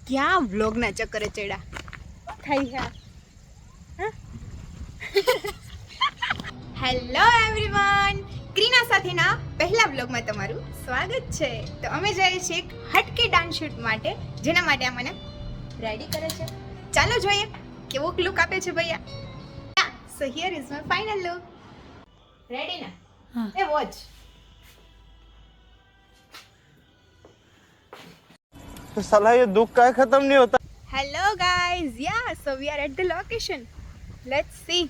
ક્યાં વ્લોગના ચક્કરે ચડ્યા થઈ ગયા. હેલો એવરીવન, ક્રીના સાથેના પહેલા વ્લોગમાં તમારું સ્વાગત છે. તો અમે જઈએ છીએ એક હટકે ડાન્સ શૂટ માટે, જેના માટે અમને રેડી કરે છે. ચાલો જોઈએ કેવો લુક આપે છે ભૈયા. So here is my final look. Ready ના? A watch. तो साला ये दुख का खत्म नहीं होता. Hello guys, yeah so we are at the location. Let's see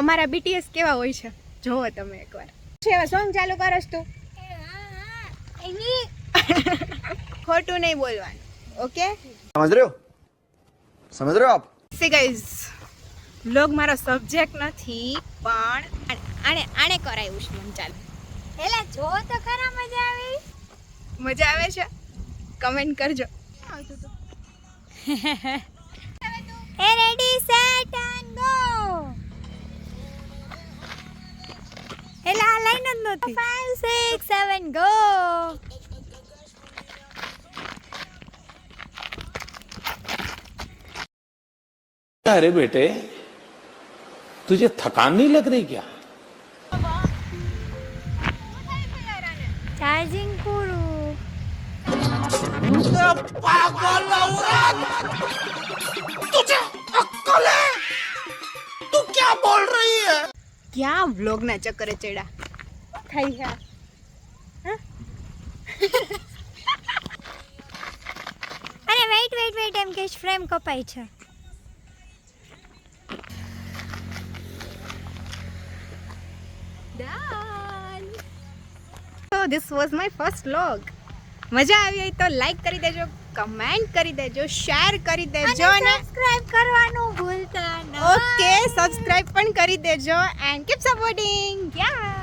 અમારા BTS કેવા હોય છે, જોવો તમે એકવાર. છે એવા સોંગ ચાલુ કરસ તું. ખોટું નહીં બોલવાનું, ઓકે? समझ रहे हो आप? સી ગાઈઝ, વ્લોગ મારો સબ્જેક્ટ નથી, પણ આણે કરાયું છે મને. ચાલો એલા જો તો ખરા, મજા આવી. મજા આવે છે? કમેન્ટ કરજો. એ રેડી સેટ એન્ડ ગો. એલા આ લાઈન જ નહોતી. 5 6 7 ગો. अरे बेटे, तुझे थकान नहीं लग रही क्या? ચાર્જિંગ પૂરું. ક્યાં વ્લોગના ચક્કરે ચડ્યા થઈ ગયા. અરે વેઇટ એમ કે ફ્રેમ કપાઈ છે. Done. So this was my first vlog. મજા આવી હોય તો લાઈક કરી દેજો, કમેન્ટ કરી દેજો, શેર કરી દેજો અને સબસ્ક્રાઇબ કરવાનું ભૂલતા નહીં. ઓકે સબસ્ક્રાઇબ પણ કરી દેજો એન્ડ કીપ સપોર્ટિંગ. યા